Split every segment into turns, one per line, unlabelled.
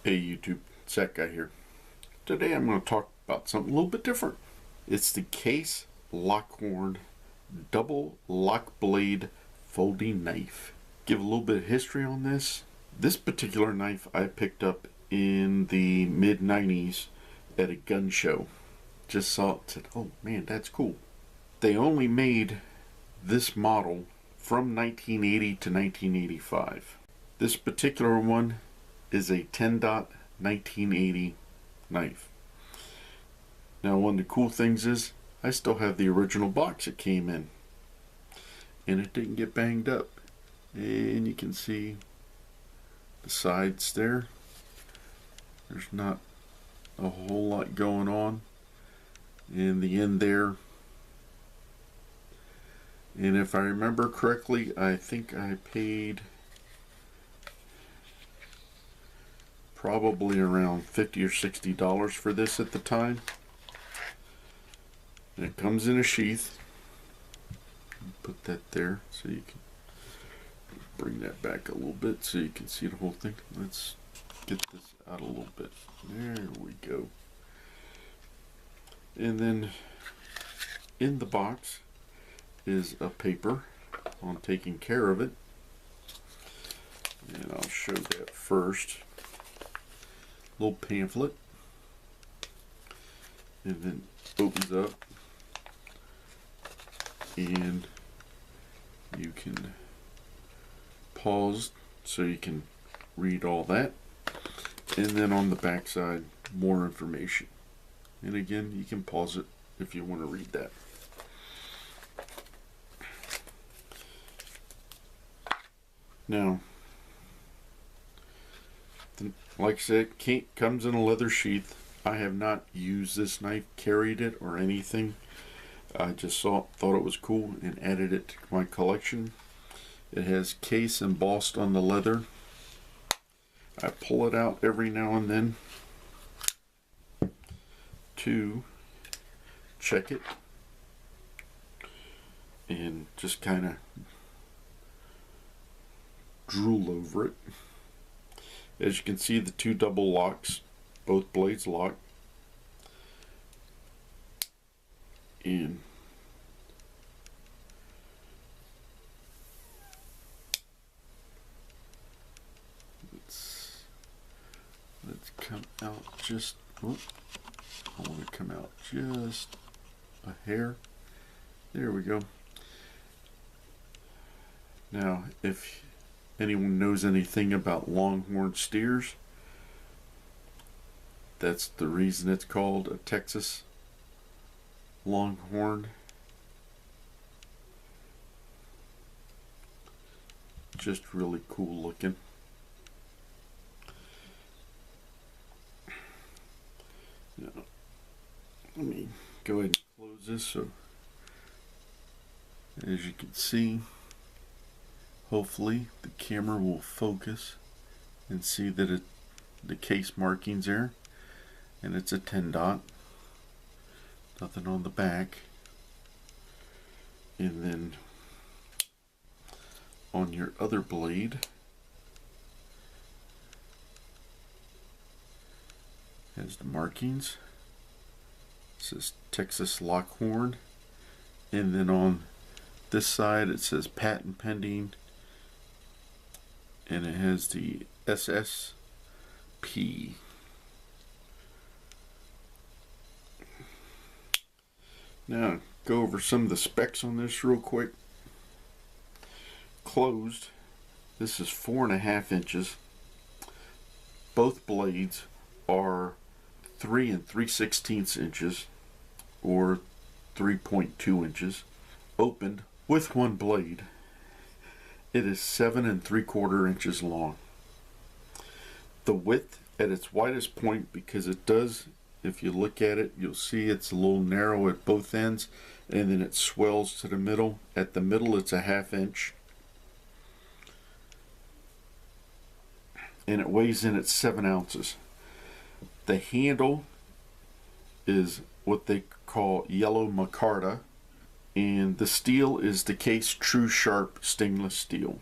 Hey YouTube, Zach Guy here. Today I'm going to talk about something a little bit different. It's the Case Lockhorn double lock blade folding knife. Give a little bit of history on this. This particular knife I picked up in the mid-90s at a gun show. Just saw it and said, oh man, that's cool. They only made this model from 1980 to 1985. This particular one is a 10-dot 1980 knife. Now, one of the cool things is I still have the original box it came in, and it didn't get banged up. And you can see the sides there. There's not a whole lot going on in the end there. And if I remember correctly, I think I paid probably around $50 or $60 for this at the time. And it comes in a sheath. Put that there so you can bring that back a little bit so you can see the whole thing. Let's get this out a little bit. There we go. And then in the box is a paper on taking care of it. And I'll show that first. Little pamphlet, and then opens up, and you can pause so you can read all that, and then on the back side more information, and again you can pause it if you want to read that. Now, like I said, it comes in a leather sheath. I have not used this knife, carried it, or anything. I just thought it was cool and added it to my collection. It has Case embossed on the leather. I pull it out every now and then to check it and just kind of drool over it. As you can see, the two double locks, both blades lock. And let's come out just, oh, I want to come out just a hair. There we go. Now, if anyone knows anything about longhorn steers, that's the reason it's called a Texas longhorn. Just really cool looking. Now, let me go ahead and close this so, as you can see, hopefully the camera will focus and see that the case markings there, and it's a 10-dot, nothing on the back. And then on your other blade has the markings. It says Texas Lockhorn, and then on this side it says patent pending, and it has the SSP. Now, go over some of the specs on this real quick. Closed, this is 4.5 inches. Both blades are 3 3/16 inches, or 3.2 inches. Opened with one blade, it is 7 3/4 inches long. The width at its widest point, because it does, if you look at it, you'll see it's a little narrow at both ends, and then it swells to the middle. At the middle, it's a 1/2 inch. And it weighs in at 7 ounces. The handle is what they call Yellow Micarta, and the steel is the Case Trusharp stainless steel.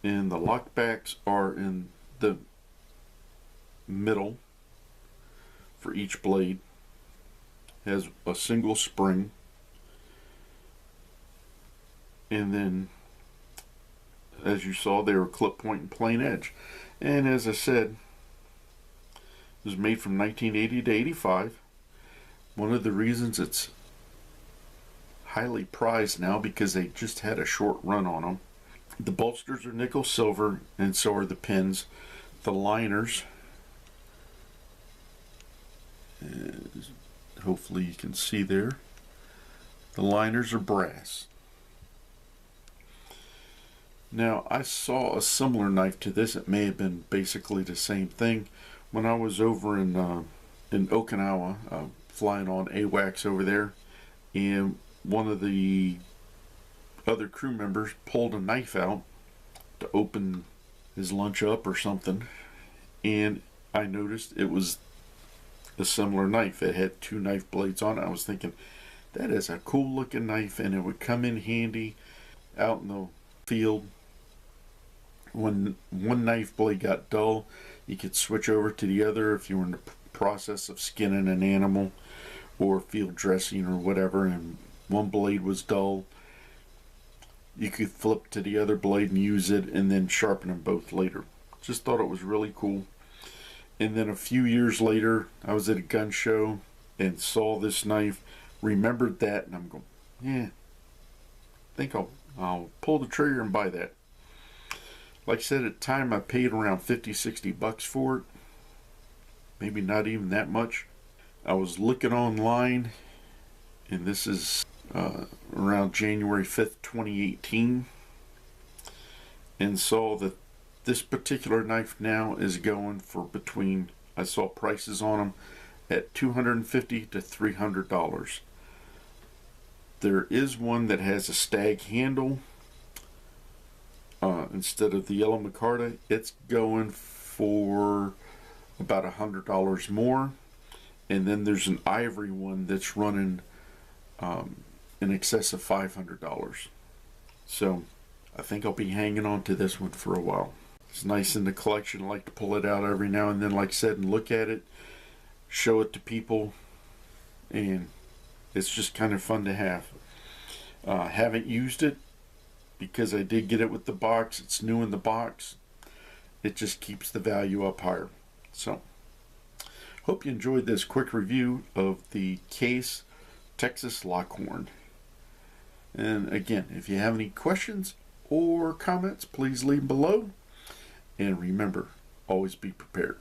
and the lockbacks are in the middle for each blade. Has a single spring, and then as you saw, they were clip point and plain edge. And as I said, it was made from 1980 to 85. One of the reasons it's highly prized now because they just had a short run on them. The bolsters are nickel silver, and so are the pins. The liners, hopefully you can see there, the liners are brass. Now, I saw a similar knife to this. It may have been basically the same thing when I was over in Okinawa, flying on AWACS over there, and one of the other crew members pulled a knife out to open his lunch up or something, and I noticed it was a similar knife. It had two knife blades on it. I was thinking, that is a cool looking knife, and it would come in handy out in the field. When one knife blade got dull, you could switch over to the other if you were in the process of skinning an animal or field dressing or whatever, and one blade was dull, you could flip to the other blade and use it and then sharpen them both later. Just thought it was really cool. And then a few years later, I was at a gun show and saw this knife, remembered that, and I'm going, yeah, I think I'll pull the trigger and buy that. Like I said, at the time I paid around $50-$60 for it. Maybe not even that much. I was looking online, and this is around January 5th, 2018, and saw that this particular knife now is going for between, I saw prices on them at $250 to $300. There is one that has a stag handle instead of the Yellow Micarta. It's going for about $100 more, and then there's an ivory one that's running in excess of $500. So I think I'll be hanging on to this one for a while. It's nice in the collection. I like to pull it out every now and then, like I said, and look at it, show it to people, and it's just kind of fun to have. Haven't used it because I did get it with the box. It's new in the box. It just keeps the value up higher. So hope you enjoyed this quick review of the Case Texas Lockhorn. And again, if you have any questions or comments, please leave them below. And remember, always be prepared.